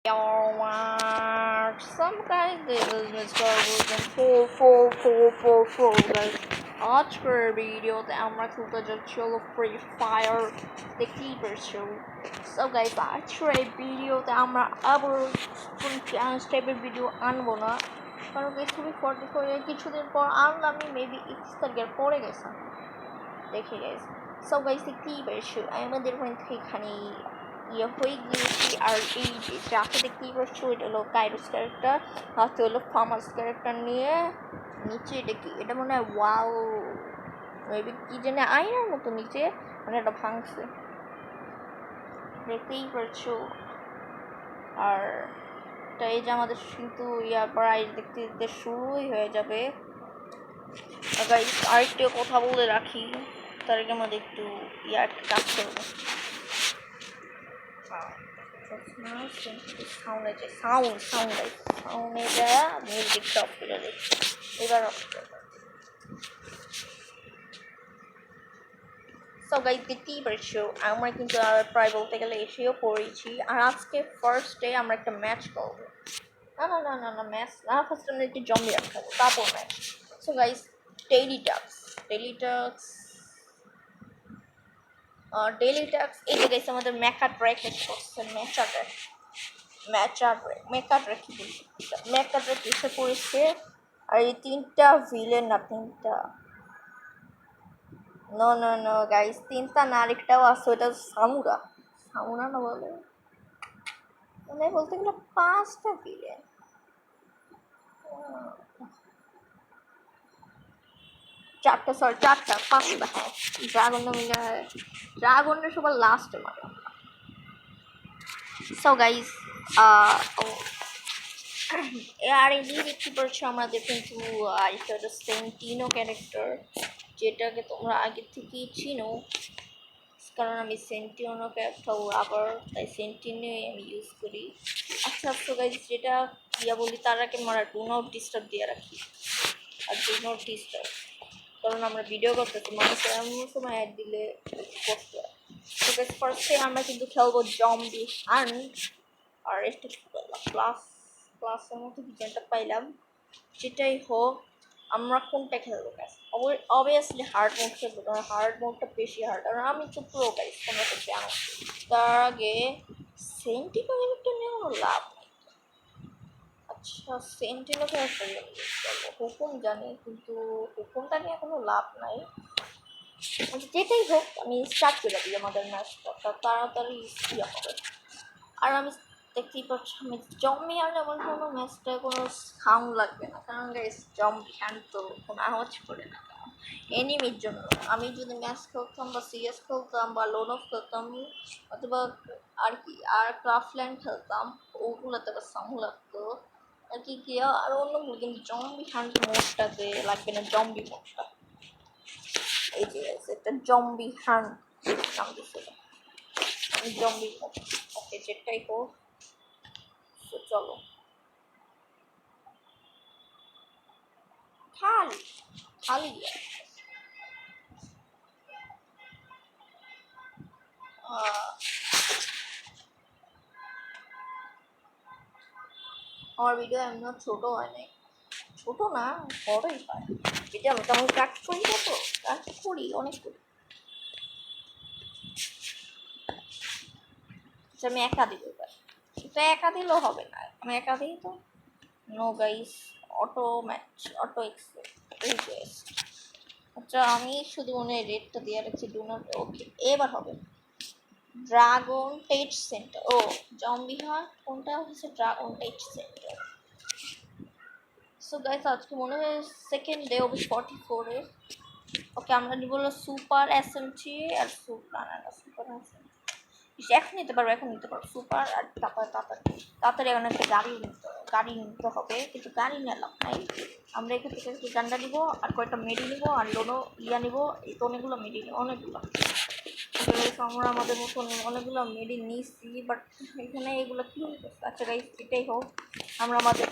Some guys this is Mr. Wilson 44444 guys. আজকের ভিডিওতে আমরা খেলতে যাচ্ছি হলো free fire the keeper show. So guys আজকের এই ভিডিওতে আমরা আবার কোন চ্যালেঞ্জ টাইপের ভিডিও আনবো না, কারণ গাইস খুবই ফর্টি করে কিছুদিন পর আনলাম, মেবি 21 তারিখের পরে গেছে দেখি guys. So guys the keeper show আমাদের এখানে ইয়ে হয়ে গিয়েছি, আর এই যে যাকে দেখতেই পাচ্ছ এটা হলো কাইরোস ক্যারেক্টার, হাতে হলো ফার্মাস ক্যারেক্টার নিয়ে নিচে এটা কি, এটা মনে হয় ওয়াও মেবি কি জানে আয়নার মতো নিচে, মানে এটা ভাঙছে দেখতেই পাচ্ছ। আর এই যে আমাদের কিন্তু ইয়ার প্রায় দেখতে দেখতে শুরুই হয়ে যাবে। আরেকটু কথা বলে রাখি, তার আগে আমাদের একটু ইয়ার কাজ করবো। মিউজিকটা অফ করে দিচ্ছি এবার। সো গাইস দেখতেই পারছো আমরা কিন্তু আর প্রায় বলতে গেলে এসেও পড়েছি, আর আজকে ফার্স্ট ডে আমরা একটা ম্যাচ করবো। না ম্যাচ না, ফার্স্ট আমরা একটু জম্বি রাখাবো তারপর match. So guys daily task এই যে গাইস আমাদের মেকা ট্র্যাক করছে, মেকা ট্র্যাক এসে পড়েছে। আর এই তিনটা ভিলেন না, তিনটা নো গাইস, তিনটা না, আরেকটাও আছে, ওটা সামুরা না বলে মানে বলতে গেলে 5টা ভিলেন। চারটা 5টা, হ্যাঁ ড্রাগনটা সবার লাস্টে মারে। সো গাইস আর এদিকে দেখতে পাচ্ছ আমাদের কিন্তু একটা সেন্টিনো ক্যারেক্টার, যেটাকে তোমরা আগে থেকেই চিনো, কারণ আমি সেন্টিনোকে একটা আবার তাই সেন্টিনো আমি ইউজ করি। আচ্ছা গাইস যেটা ইয়া বলি তার আগে আমরা ডু নট ডিস্টার্ব দিয়ে রাখি, আর ডু নট ডিস্টার্ব, কারণ আমরা ভিডিও করতেছি, মানুষের এমন সময় অ্যাড দিলে করতে হয়। তো গাইস ফার্স্টে আমরা কিন্তু খেলবো জম্বি হান্ট। আর একটু ক্লাসের মধ্যে ভিজনটা পাইলাম, যেটাই হোক আমরা কোনটা খেলবো গাইস, অবভিয়াসলি হার্ড মোড খেলবো, কারণ হার্ড মোডটা বেশি হার্ড, আর আমি তো প্রো গাইস তোমরা তো জানো। তার আগে সেন্টিনো ক্যারেক্টার নিয়ে কোনো লাভ নেই। আচ্ছা সেন্টিনো ক্যারেক্টার হুকুম জানি, কিন্তু হুকুমটা নিয়ে কোনো লাভ নাই। যেটাই হোক আমি স্টার্ট করে দিই আমাদের ম্যাচটা, তাড়াতাড়ি ইয়ে হবে। আর আমি দেখতেই পাচ্ছি আমি জম্বি আর এমন কোনো ম্যাচটায় কোনো সাউন্ড লাগবে না, কারণ গাইস জম্বি হ্যান্ড তো কোনো আওয়াজ করে না, কারণ এনিমির জন্য। আমি যদি ম্যাচ খেলতাম বা সিএস খেলতাম বা লোন অফ খেলতাম অথবা আর কি আর ক্রাফটল্যান্ড খেলতাম, ওগুলোতে আবার সাউন্ড লাগতো আর কি আর অন্যগুলো, কিন্তু জম্বি হ্যান্ড মোডটাতে লাগবে না, জম্বি মোডটা। এই যে একটা জম্বি হ্যান্ড নাম দিচ্ছে, আমি জম্বি মোড। ওকে যেটাই হোক চলো খালি আমার ভিডিও এমন ছোট হয় নাই, ছোট না বড়ই হয় ভিডিও, আমি তেমন কাজ করি না, তো কাজ করি অনেক করি। আমি একা দিব, এটা একা দিলেও হবে না, আমি একা দিই তো। No guys auto match, auto request. আচ্ছা আমি শুধু মনে হয় রেটটা দিয়ে রাখছি ডু নট। ওকে এবার হবে ড্রাগন টেস্ট সেন্টার। ও জম্বি হয় কোনটা হচ্ছে dragon test centre. So guys আজকে মনে হয় সেকেন্ড ডে অফ 44 এর। ওকে আমরা নিব হলো সুপার এসএমজি আর সুপার এসএমজি এখন নিতে পারবো, সুপার। আর তাড়াতাড়ি এখন একটা গাড়ি নিতে হবে, কিন্তু গাড়ি নিয়ে লাভ নাই। আমরা এখান থেকে একটু ডান্ডা নিব আর কয়েকটা মেডি নিব আর লোনো নিব, এই তো অনেকগুলো মেডি নিব, অনেকগুলো। আমরা আমাদের মতন অনেকগুলো মেডি নিচ্ছি, বাট এখানে এগুলো কী হয়ে গেছে। আচ্ছা গাইস এটাই হোক, আমরা আমাদের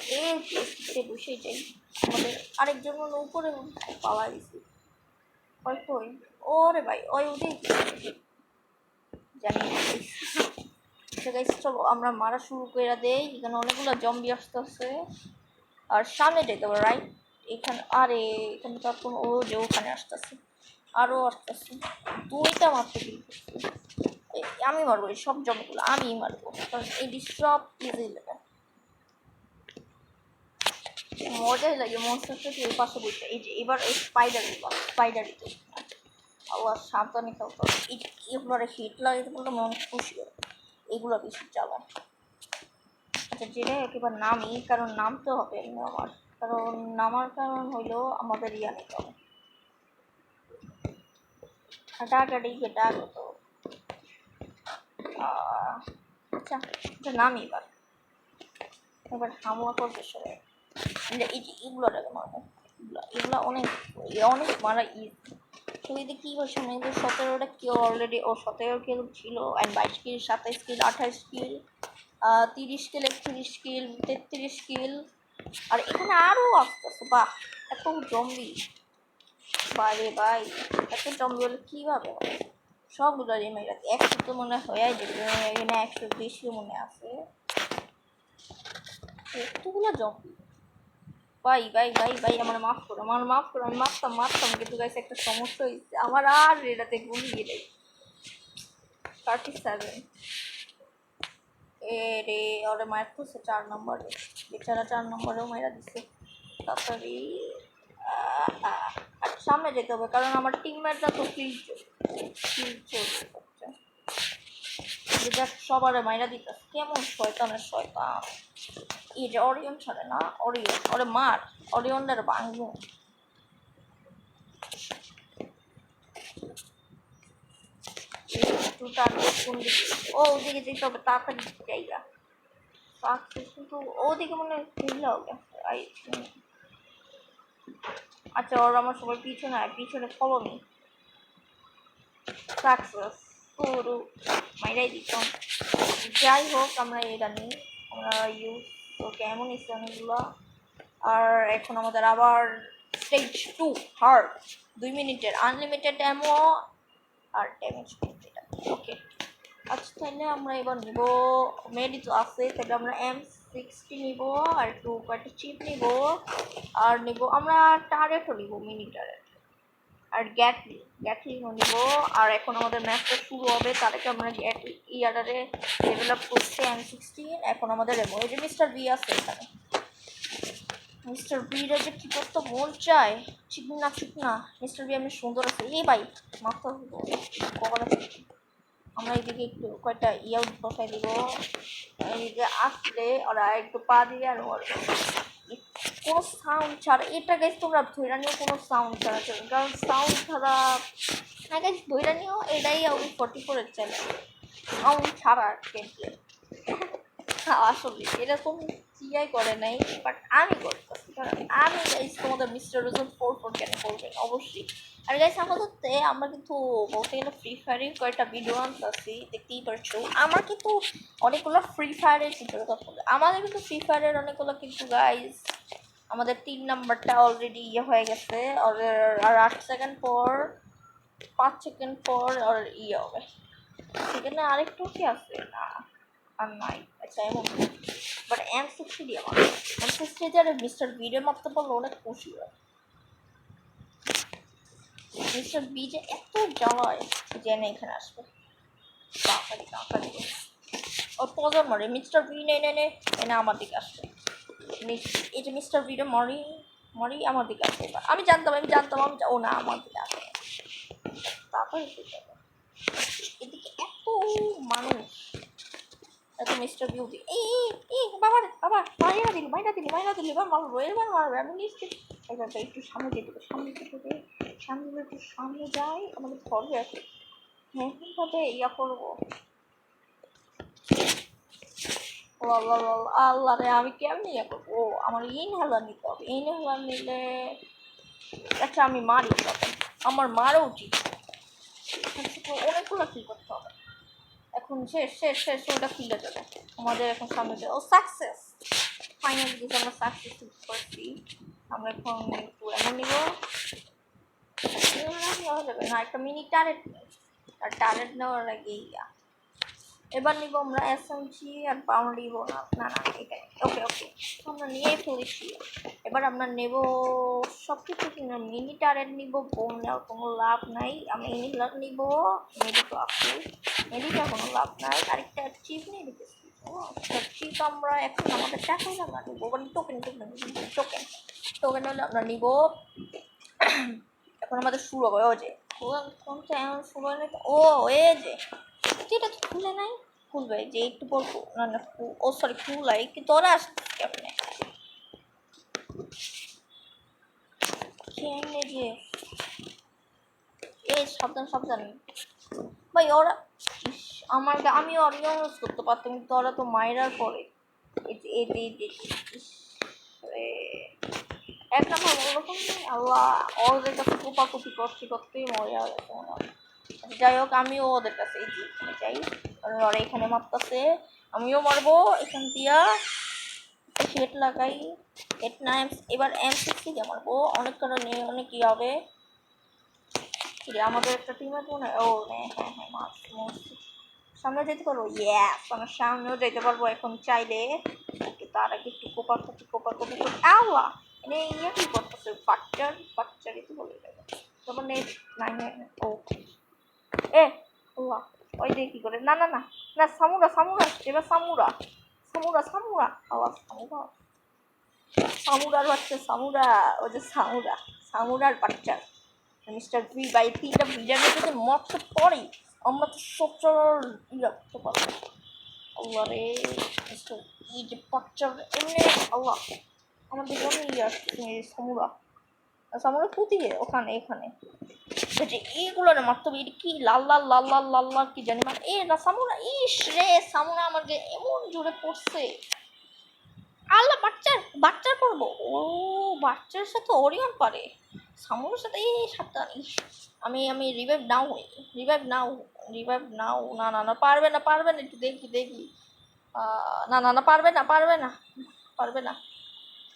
এই বসে যাই। আমাদের আরেকজন উপরে পাওয়া গেছি, ওরে ভাই ওই উঠে জানি না। গাইস চলো আমরা মারা শুরু করে দেই। এখানে অনেকগুলো জম্বি আসতেছে আর সামনে যেতে হবে রাইট। এখানে আরে এখানে তো কোনো ও যে ওখানে আসতেছে আরও আসতেছে। দুইটা মাত্র কিল করছে। আমি মারবো এই সব জম্বিগুলো আমি মারবো কারণ এই সব ইজি লেভেল। মজাই লাগে মনস্টারটা এই পাশে বইতে। এই যে এবার এই স্পাইডারিতে আল্লাহ সাবধানে খেলতে হবে। এগুলো হিট লাগাইতে বলতে মন খুশি হয়। এগুলো বেশি চালায়। আচ্ছা যেটা একেবারে নামি কারণ নামতে হবে আমার, কারণ নামার কারণ হইলো আমাদের ইয়া নিতে হবে হাঁটাহাঁটি ডাক হতো। আচ্ছা এটা নামি এবার হামলা করবে সবাই। এই যে এগুলো দেখে মারবো এগুলো অনেক অনেক মারা ইজি। ছবিতে কী করছে আমাদের 17টা কেউ অলরেডি ও 17 কিল ছিল অ্যান্ড 22 কিল 27 কিল 28 কিল 30 কিল 31 কিল 33 কিল। আর এখানে আরও আসতেছে বাহ এত জম্বি বাইরে ভাই এত জম্বি হলে কীভাবে হবে সবগুলো রেমে গেছে। 100 তো মনে হয় যাবে এখানে 100 বেশিও মনে আছে এতগুলো জম্বি। ভাই ভাই ভাই ভাই আমার মাফ করো আমি মারতাম কিন্তু গাইস একটা সমস্যা হয়েছে আমার আর এটাতে গুলিয়ে দেয় 37 এ রে ওরে মায়ের তো 4 নম্বরে বেচারা 4 নম্বরেও মেরা দিচ্ছে তাড়াতাড়ি। আর সামনে যেতে হবে কারণ আমার টিমমেটরা তো ফিল্ড চলছে যেটা সবারে মাইরা দিতেছে কেমন শয়তানের শয়তান। এই যে অরিয়ন ছাড়ে না অরিয়ন ওরে মার অরিয়নের ভাঙবো। ও ওদিকে যেতে হবে তাড়াতাড়ি জায়গা কিন্তু ওদিকে মনে হয় খুললে হবে। আচ্ছা ওরা আমার সবাই পিছনে ফলো নি সাকসেস পুরো মাইরাই দিতাম। যাই হোক আমরা এটা নিই আমরা ইউজ তো কেমন এসে অনেকগুলো। আর এখন আমাদের আবার স্টেজ 2 হার্ড 2 মিনিটের আনলিমিটেড ড্যামো আর ড্যামেজ ওকে। আচ্ছা তাহলে আমরা এবার নিব মেডি তো আছে তাহলে আমরা M60 নিব আর একটু কয়েকটা চিপ নিব আর নিব আমরা টারেটও নিব মিনি টারেট আর গ্যাটলিংও নিব। আর এখন আমাদের ম্যাচটা শুরু হবে তার আগে আমরা ইয়ারে ডেভেলপ করছি M16 এখন আমাদের এমো এই যে মিস্টার বি আছে এখানে মিস্টার বির যে কি করতে মন চায় ঠিক না মিস্টার বি আমি সুন্দর আছে এই ভাই মাথা আমরা এইদিকে একটু কয়টা ইয়াও বসাই দিব এইদিকে আসলে ওরা একটু পা দিয়ে আর কোনো সাউন্ড ছাড়া এটা গাইজ তোমরা ধৈরা নিও কোনো সাউন্ড ছাড়া চলবে কারণ সাউন্ড ছাড়া হ্যাঁ গাইজ ধৈরা নিও এটাই আমি 44 চ্যানেল সাউন্ড ছাড়া গেমপ্লে আসলে এরকম চিয়াই করে নাই বাট আমি করতেছি কারণ আমি গাইজ তোমাদের মিস্টার রোজন 44 কেন করবেন অবশ্যই। আর গাইজ আমাদের আমরা কিন্তু বলতে গেলে ফ্রি ফায়ারের কয়েকটা ভিডিও আনতেছি দেখতেই পারছো আমার কিন্তু অনেকগুলো ফ্রি ফায়ারের ভিতরে কথা আমাদের কিন্তু ফ্রি ফায়ারের অনেকগুলো কিন্তু গাইজ আমাদের 3 নাম্বারটা অলরেডি ইয়ে হয়ে গেছে আর 8 সেকেন্ড পর 5 সেকেন্ড পর আর ইয়ে হবে সেখানে আরেকটু কি আছে না আর নাই। আচ্ছা এমন বাট M60 দিয়ে আমার M60 দিয়ে মিস্টার ভিডিও মারতে পারলে অনেক খুশি হয়। মিস্টার বি যে এত জ্বালায় জেনে এখানে আসবে তাড়াতাড়ি ও পজার মারে মিস্টার বি নে আমার দিকে আসবে এই যে মিস্টার বিটা মরি আমার দিকে আসবে আমি জানতাম ও না আমার দিকে আসবে তারপরে এদিকে এত মানুষ এত মিস্টার বিউটি এই বাবা মাইরা দিলি এবার মারবে আমি নিশ্চিত এবার একটু সামনে যেতে একটু সামনে যাই আমাদের ঘরে আছে হ্যাঁ কীভাবে ইয়া করবো আল্লাহ রে আমি কেমনি ইয়া করবো ও আমার ইনহেলার নিতে হবে ইনহেলার নিলে আচ্ছা আমি মারি আমার মারও উচিত অনেকগুলো কি করতে হবে এখন শেষ ওটা ফিরে যাবে আমাদের এখন সামনে যাবে ও সাকসেস ফাইনালি কিন্তু আমরা সাকসেস করছি। আমরা এখন একটু এমন নিব নেওয়া যাবে না একটা মিনি টারেট আর টারেট নেওয়ার আগে এবার নিব আমরা এসএমজি আর পাউন্ড নিব না, না না এটাই ওকে ওকে, আমরা নিয়ে ফেলেছি। এবার আমরা নেব সব কিছু কিনা, মিনি টারেট নিব, বোম নেওয়ার কোনো লাভ নাই, আমি ইনহেলার নিব, মেডিটো আপু মেডিটার কোনো লাভ নাই, আরেকটা চিপ নিয়ে নিতেছি। চিপ আমরা এখন আমাদের টাকা হলে আমরা নিবো, টোকেন টোকেন টোকেন টোকেন হলে আমরা নিব। এখন আমাদের শুরু হবে, ও যে কোনটা এমন শুরু হয় না, ও এই যে এটা তো খুলে নাই, খুলবে যে একটু বলবো না না, ও সরি খুলাই কিন্তু ওরা আসছে কেমনে কেমনে যে, এই সাবধান সাবধান ভাই ওরা, ইস আমার আমি অরিয়ন ইউজ করতে পারতাম কিন্তু ওরা তো মাইরার পরে, এই যে এই যে এই যে ইস, এক নম্বর ওরকম নেই, আল্লাহ ওদের কাছে কোপাকুপি করতে করতেই মজা হয়ে গেছে মনে হয়। যাই হোক আমিও ওদের কাছে এই যে এখানে যাই, কারণ ওরা এখানে মারতেছে, আমিও মারবো এখান দিয়া, হেড লাগাই, হেড না এবার M60 দিয়ে মারবো, অনেক কারণে অনেক কি হবে, আমাদের একটা টিম আছে মনে হয়, ও হ্যাঁ হ্যাঁ হ্যাঁ মারছি, সামনে যেতে পারবো, ইয়েস আমরা সামনেও যেতে পারবো এখন চাইলে। ওকে তার আগে একটু কোপাকুপি আল্লাহ মানে ইয়ে কি করতেছে, বাচ্চারই তো বলে যাবে, তারপর নেট নাই ও এ আল্লাহ, ওই দিয়ে কি করে, না না না না সামুরা সামুরা এবার সামুরা সামুরা সামুরা আল্লাহ সামুরা সামুরার বাচ্চা সামুরা, ও যে সামুরা সামুরার বাচ্চা মিস্টার ভি বাই তিনটা ভিডিওর যদি মত পড়ি আমরা তো সবচেয়ে ইয়ে করতে পারবো। আল্লাহ রে মিস্টার এই যে বাচ্চা এমনি আল্লাহ আমাদের জন্য ইয়ে আসছে সামুরা সামুরা কোথায় ওখানে এখানে যে এইগুলো না মারতে হবে, এটা কি লাল লাল লাল লাল লাল লাল কি জানি মানে এ না সামুরা, ইস রে সামুরা আমাকে এমন জোরে পড়ছে, আল্লাহ বাচ্চার বাচ্চার করবো, ও বাচ্চার সাথে ওরিয়ন পারে, সামুরের সাথে এই সাবধান, আমি আমি রিভাইভ নাও হই, রিভাইভ নাও রিভাইভ নাও, না না না পারবে না পারবে না, একটু দেখি দেখি, না না না পারবে না পারবে না পারবে না,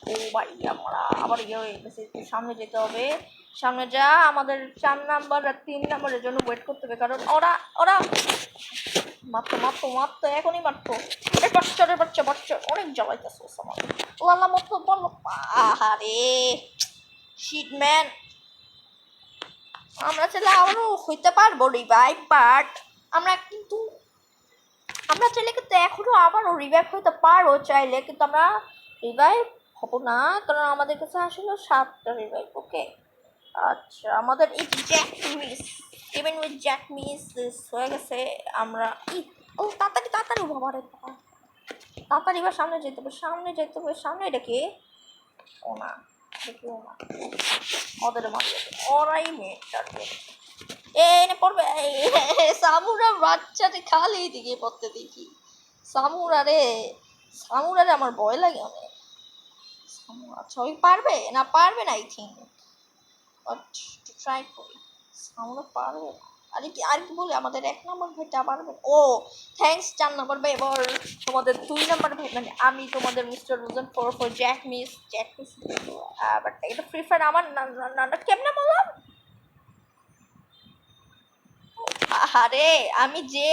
ও ভাই আমরা আবার ইয়ে হয়ে গেছে, একটু সামনে যেতে হবে, সামনে যা আমাদের 4 নাম্বার আর 3 নাম্বারের জন্য ওয়েট করতে হবে, কারণ ওরা ওরা মারতো মারতো মারতো এখনই মারতো, বাচ্চা রে বাচ্চা বাচ্চা অনেক জ্বালাইতেছে আমার, লালা মতো বলো আহারে শিট ম্যান, আমরা চাইলে আরও হইতে পারবো রিভাইভ, বাট আমরা কিন্তু আমরা চাইলে কিন্তু এখনো আবারও রিভাইভ হইতে পারবো চাইলে, কিন্তু আমরা রিভাইভ হবো না, কারণ আমাদের কাছে আসলে 7টা রিভাইভ। ওকে আচ্ছা আমাদের এই Jack miss even with Jack miss হয়ে গেছে, আমরা ও তাড়াতাড়ি তাড়াতাড়ি বাবারে তাড়াতাড়ি এবার সামনে যেতে হবে সামনে যেতে হবে, সামনে এটা কে, ও না দেখি ও না ওদের মাঝে ওরাই মেয়ে টার্গেট, এনে পড়বে সামুরা বাচ্চাটি খালি দিকে পড়তে দেখি, সামুরা রে সামুরা রে আমার ভয় লাগে অনেক, সামুরা আচ্ছা ওই পারবে না পারবে না আই থিঙ্ক, বাট ট্রাই করি, সামুরা পারবে না, আর কি বলি আমাদের 1 নম্বর ভাইটা পারবে, ও থ্যাঙ্কস 4 নম্বর ভাই, এবার তোমাদের 2 নম্বর ভাই মানে আমি তোমাদের মিস্টার রোজন ফর জ্যাক মিস বাট এটা ফ্রি ফায়ার আমার না কেমনে বললাম, আরে আমি যে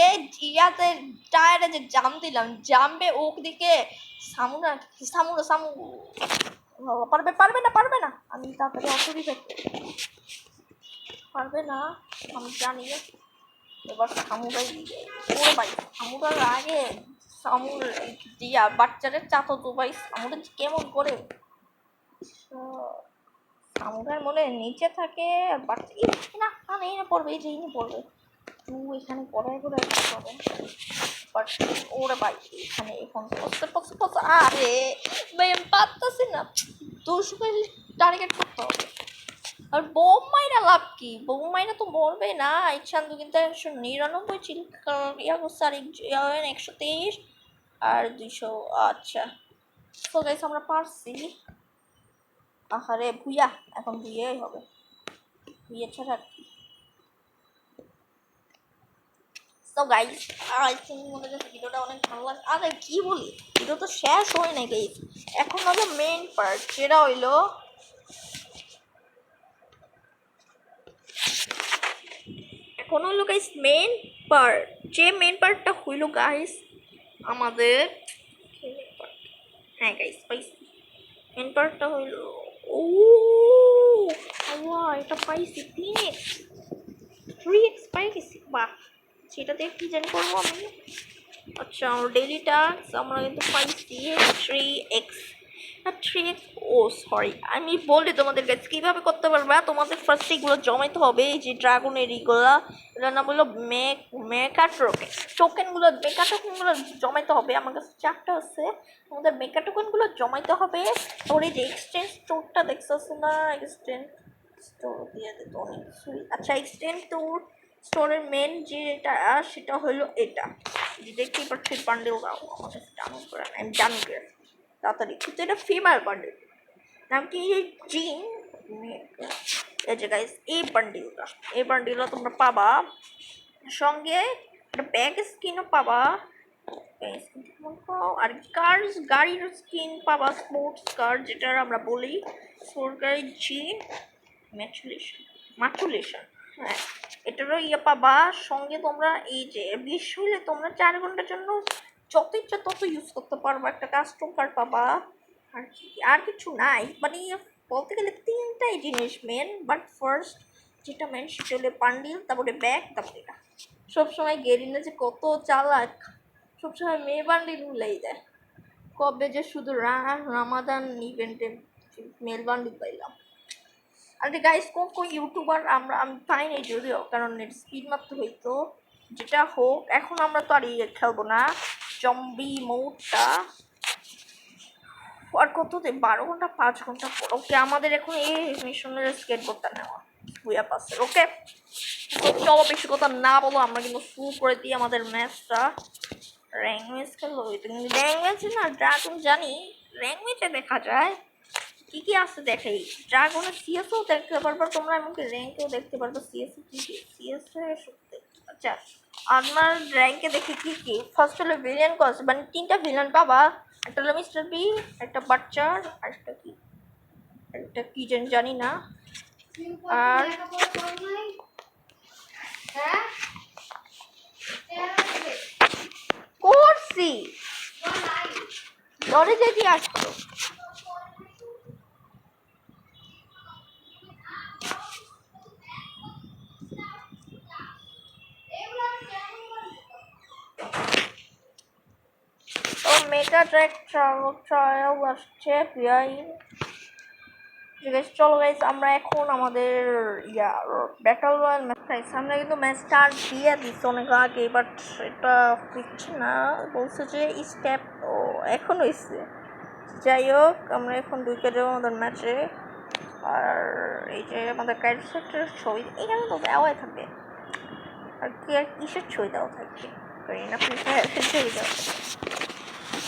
ইয়াতে টায়ারে যে জাম দিলাম জামবে ওক দিকে সামুরা সামুরা সামু পারবে পারবে না পারবে না, আমি তাড়াতাড়ি অসুরি পারবে না আমি জানি, এবার সামুরাই ওরে ভাই সামুরার আগে সামুর দিয়া বাচ্চাদের চাতো তো ভাই সামুরা কেমন করে, সামুরার মনে নিচে থাকে বাচ্চা না এই না পড়বে এই যে এই পড়বে, এখানে পড়ায় করে হবে, বাট ওরে ভাই এখানে এখন আরে ভাই আমি পারতেছি না, দুশো টার্গেট করতে হবে, আর বোম মাইরা লাভ কি, বোম মাইরা তো মরবে না, ইচ্ছান্ত কিন্তু 199 ছিল, কারণ ইয়া করছে আর 123 আর 200, আচ্ছা তো গাইস আমরা পারছি, আহারে ভুইয়া এখন ভুইয়াই হবে, ভুইয়া ছাড়া তো গাইস আই থিঙ্ক মনে হচ্ছে ভিডিওটা অনেক ভালো লাগে, আরে কি বলি ভিডিও তো শেষ হয় না গাইস, এখন হলো মেইন পার্ট যেটা হইলো এখন হলো গাইস মেইন পার্ট, যে মেন পার্টটা হইল গাইস আমাদের, হ্যাঁ গাইস পাইছি, মেন পার্টটা হইল, ও এটা পাইছি 3x, 3x পাই গেছি, বাহ। সেটা দিয়ে কি জানি করবো আমি, আচ্ছা আমার ডেইলি টাস্ক আমরা কিন্তু পাইছি 3x, না 3x, ও সরি আমি বলি তোমাদের কাছে কীভাবে করতে পারবা। তোমাদের ফার্স্ট এগুলো জমাইতে হবে, এই যে ড্রাগনের এইগুলা, এটার নাম হলো মেকা টোকেনগুলো, মেকা টোকেনগুলো জমাইতে হবে। আমার কাছে 4টা আছে, আমাদের মেকা টোকেনগুলো জমাইতে হবে। তোর এই যে এক্সচেঞ্জ স্টোরটা দেখছিস না, এক্সচেঞ্জ স্টোর দিয়ে দিত অনেক কিছুই। আচ্ছা এক্সচেঞ্জ স্টোরের মেন যেটা সেটা হলো এটা, যে দেখতেই পাচ্ছি বান্ডেল দাও আমার কাছে, ডাউনলোড করে আমি জানি তাড়াতাড়ি, কিন্তু এটা ফিমেল বান্ডেল, নাম কি জিন। এই যে গাইস এই বান্ডেলটা তোমরা পাবা, সঙ্গে একটা ব্যাগ স্কিনও পাবা, আর গাড়ির স্কিন পাবা, স্পোর্টস কার যেটা আমরা বলি, স্পোর্টস গাড়ির জিন ম্যাচুলেশন, হ্যাঁ এটারও ইয়ে পাবা। সঙ্গে তোমরা এই যে 20 হইলে তোমরা 4 ঘন্টার জন্য যত ইচ্ছা তত ইউজ করতে পারবো, একটা কাস্টম কার্ড পাবা। আর কিছু নাই, মানে বলতে গেলে 3টাই জিনিস মেন, বাট ফার্স্ট যেটা মেন সেটা হলো বান্ডিল, তারপরে ব্যাগ, তারপরে এটা। সবসময় গেরিনা যে কত চালাক, সবসময় মেয়ে বান্ডিল ভুলেই দেয়। কবে যে শুধু রামাদান ইভেন্টে মেল বান্ডিল পাইলাম। আর গাইস কোন ইউটিউবার আমি পাই নাই যদিও, কারণ নেট স্পিড মারতে হইতো। যেটা হোক এখন আমরা তো আর ইয়ে খেলবো না, জম্বি মোডটা। আর কততে 12 ঘন্টা 5 ঘন্টা পর, ওকে আমাদের এখন এই মিশনের স্কেটবোর্ডটা নেওয়া বুয়া পাসের, ওকে। চলো বেশি কথা না বলো, আমরা কিন্তু শুরু করে দিই আমাদের ম্যাচটা। র্যাঙ্ক ম্যাচ খেলবো, র্যাঙ্ক ম্যাচে না ড্রাগন জানি, র্যাঙ্ক ম্যাচে দেখা যায় কি কি আছে দেখাই। ড্রাগনের সিএসও দেখতে পারবা তোমরা, এমনকি র্যাঙ্কেও দেখতে পারবা সিএস কি কি, সিএস আচ্ছা আমার র্যাঙ্কে দেখি কি কি। ফার্স্ট হলো ভিলেন কস, মানে 3টা ভিলেন পাবা, একটা হলো মিস্টার বি, একটা বাচ্চার, আর একটা কি জানি না। আর করছি ধরে যেতে আসতো, মেগা ট্র্যাক ট্রায়াল আসছে বিআইন। চলো গাইস আমরা এখন আমাদের ব্যাটল রয়্যাল ম্যাচ, আমরা কিন্তু ম্যাচ স্টার্ট দিয়ে দিচ্ছি অনেক আগে, বাট এটা হচ্ছে না, বলছে যে স্টেপ, ও এখন হয়েছে। যাই হোক আমরা এখন ঢুকে যাবো আমাদের ম্যাচে। আর এই যে আমাদের ক্যারেক্টারের ছবি এখানে তো দেওয়াই থাকবে, আর কি আর কিসের ছবি দেওয়া থাকবে, ছবি দেওয়া থাকবে।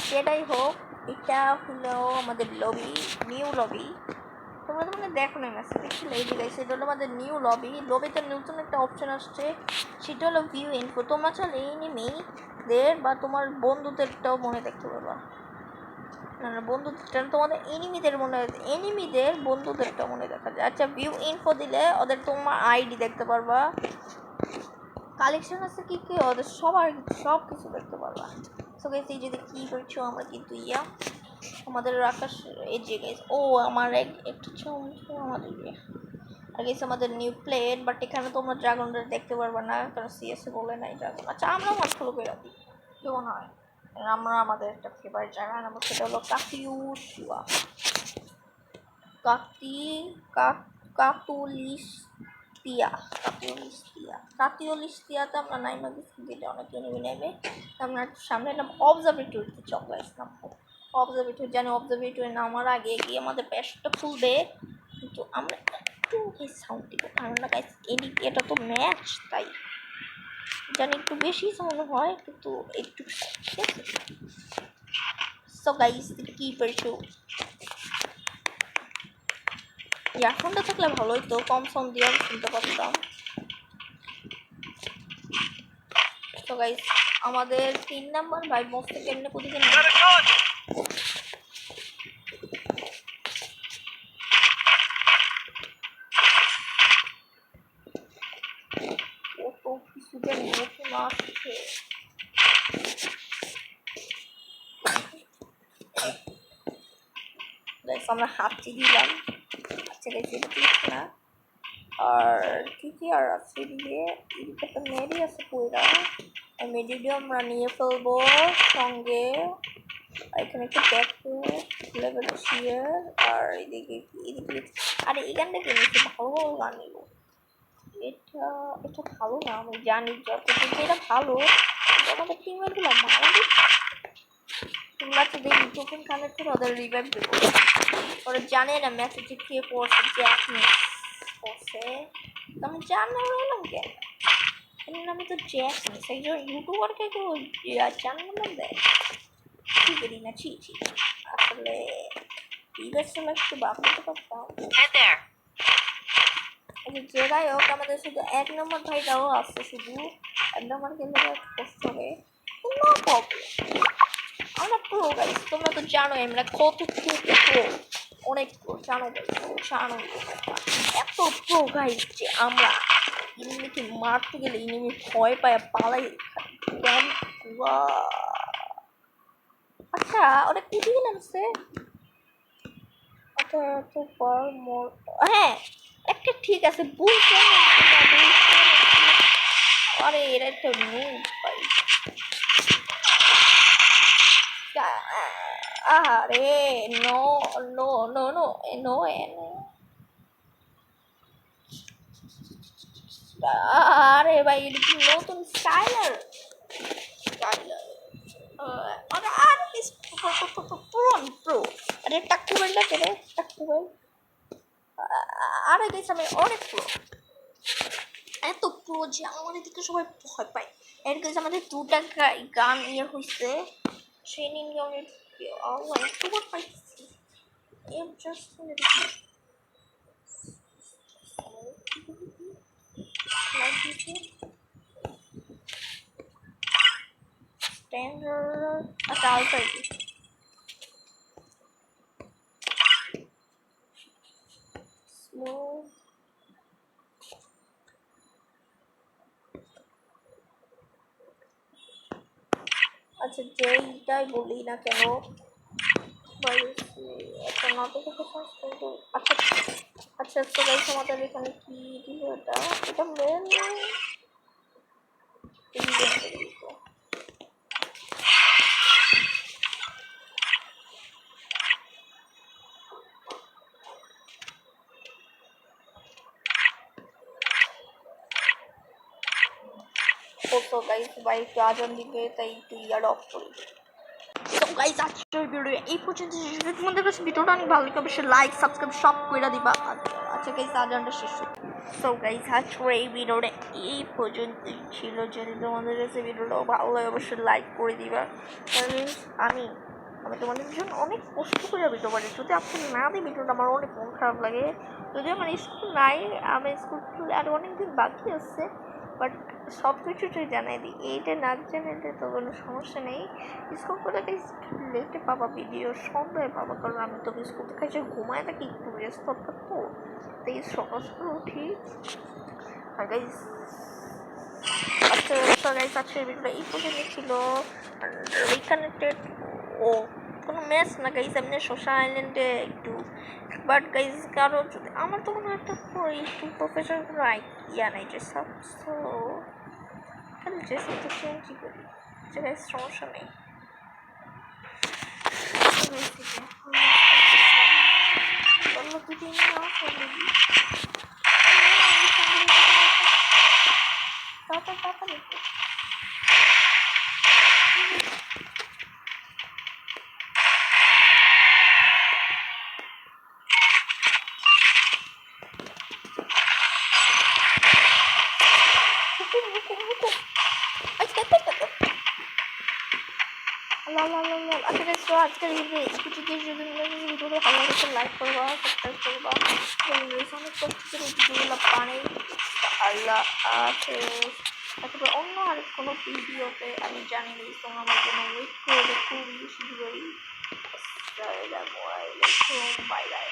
সেটাই হোক, এটা হলো আমাদের লবি, নিউ লবি। তোমরা তো মানে দেখো না ম্যাচটা, দেখছিলে এই জায়গায়, সেটা হলো আমাদের নিউ লবি। লবিতে নতুন একটা অপশন আসছে, সেটা হলো ভিউ ইনফো। তোমরা চাইলে এনিমিদের বা তোমার বন্ধুদেরটাও মনে দেখতে পারবা, না না বন্ধুদের তোমাদের এনিমিদের বন্ধুদেরটাও মনে দেখা যায়। আচ্ছা ভিউ ইনফো দিলে ওদের তোমার আইডি দেখতে পারবা, কালেকশন আছে কি কি ওদের সব কিছু দেখতে পারবা। সো গাইস এই যদি কি করছো আমরা কিন্তু আমাদের আকাশ এই যে গাইস, ও আমার একটা আমাদের আর গাইস আমাদের নিউ প্লেন, বাট এখানে তোমরা ড্রাগনটা দেখতে পারবা না, কারণ সিএসএ বলে নাই ড্রাগন। আচ্ছা আমরা মাছ ফলো করে রাখি কেমন হয়। আমরা আমাদের একটা ফেভারিট জায়গা নাম, সেটা হলো কাতিউশিয়া, কাতুলিস্তিয়াতে আমরা নাইমা গেছি, যেটা অনেক নেমে আমরা সামনে এলাম অবজারভেটরিতে। চকলা ইসলাম অবজারভেটরি, জানি অবজারভেটরি নামার আগে গিয়ে আমাদের প্যাশটা খুলবে, কিন্তু আমরা একটু সাউন্ড দিব, কারণ না গাইস এটা তো ম্যাচ, তাই জানি একটু বেশি সাউন্ড হয়, কিন্তু একটু ঠিক আছে। সো গাইস কি পেরেছো, ইয়ারফোনটা থাকলে ভালোই তো, কম সাউন্ড দিয়ে শুনতে পারতাম। তো গাইস আমাদের 3 নাম্বার ভাই বক্স থেকে এমনি কোথায় কত কিছু যে নতুন ওকে আমরা হাতটি দিলাম। আচ্ছা গাইস এটা ঠিক না। আর কি আর আছে দিয়ে এদিকে একটা মেডি আছে পুরা, মেডিডিও আমরা নিয়ে ফেলবো সঙ্গে। এখানে একটা ব্যাকপ্যাক লেভেল শিয়ার আর এদিকে আরে এখানটা কিনেছি ভালো ভালো গান নিব। এটা ভালো না আমি জানি যতটুকু এটা ভালো, আমাদের টিমের গুলো মারা তোমরা তো দেখি টোকেন কালেক্ট করে ওদের রিভাইভ দেবো। ওরা জানে না মেসেজে কে পড়ছে, জ্যাকনিস পড়ছে, আমি জানো এলাম কেন এর নামে তো জ্যাকনিস, একজন ইউটিউবারকে কেউ চ্যানেল নাম দেয় কি করি না। ছি আসলে রিভাইভ একটু বাপতে পারতাম। যে যাই হোক আমাদের শুধু 1 নম্বর ভাইটাও আসছে, শুধু 1 নম্বর খেলতে কষ্ট হবে, নো প্রবলেম। আমরা প্রো গাইস, তোমরা তো জানো আমরা কত প্রো, অনেক প্রো, জানো এত প্রো গাইস যে আমরা এনিমিকে মারতে গেলে এনিমি ভয় পায় পালাই। আচ্ছা ওটা কি দিয়ে নামছে? আচ্ছা হ্যাঁ একটা ঠিক আছে বুঝলাম। আরে এরা একটা নুব ভাই, আরে no no no no no আরে ভাই এটা কি নতুন স্টাইলার প্রো আরে টাকুবেলটা কে রে টাকুবেল। আরে গেছে আমি অনেক প্রো, এত প্রো যে আমাদের দিকে সবাই ভয় পায়। এর কাছে আমাদের 2টা গান ইয়ে হয়েছে ট্রেনিং ইউনিট। তোমার পাইছি এম জাস্ট স্ট্যান্ডার্ড। আচ্ছা আলফা স্লো। আচ্ছা যেইটাই বলি না কেন একটা নোটিফিকেশন কিন্তু আচ্ছা আচ্ছা তো গাইস আমাদের এখানে কি দিল এটা মেন তো গাইস ভাই একটু আজান দিবে তাই একটু ইয়ার অফ করি। তো গাইস আজকের ভিডিও এই পর্যন্ত। যদি তোমাদের কাছে ভিডিওটা অনেক ভালো লাগে অবশ্যই লাইক সাবস্ক্রাইব সব করে দিবা। আচ্ছা গাইস আজানটা শেষ। সো গাইস আজকের এই ভিডিওটা এই পর্যন্তই ছিল। যদি তোমাদের কাছে ভিডিওটা ভালো লাগে অবশ্যই লাইক করে দিবা। কারণ আমি তোমাদের জন্য অনেক কষ্ট করে ভিডিও বানাই, যদি আপনি না দিই ভিডিওটা আমার অনেক মন খারাপ লাগে। যদি আমার স্কুল নাই, আমি স্কুল আর অনেক দিন বাকি আছে, বাট সব কিছুটাই জানাই দিই। এইটা না জানাইলে তো কোনো সমস্যা নেই। স্কুল করে লেটে পাবা ভিডিও, সন্ধ্যায় পাবা, কারণ আমি তো স্কুল থেকে এসে ঘুমায় থাকি, একটু রেস্ট দরকার তো, তাই সকাল সকাল উঠি। আর গাইস আচ্ছা গাইস আজকের ভিডিওটা এই পর্যন্ত ছিল। রিকানেক্টেড ও কোনো ম্যাচ না গাইস, এমনি সোশ্যাল আইল্যান্ডে একটু, বাট গাইস কারো যদি আমার তো কোনো একটা একটু প্রফেশনাল কোনো ইয়া নাই যে সব, সো তাহলে যে সব তো চেঞ্জই করি। আচ্ছা গাইস সমস্যা নেই। আচ্ছা গাইস তো আজকের ভিডিওটা ভালো লাগে লাইক করবা, সাবস্ক্রাইব করবা, অনেক কষ্ট করে ভিডিওগুলো বানাই। আল্লাহ হাফেজ। তারপরে অন্য আরেক কোনো ভিডিওতে আমি জানি না তোমরা আমার জন্য ওয়েট করবে খুবই শীঘ্রই। আসসালামু আলাইকুম, বাই বাই।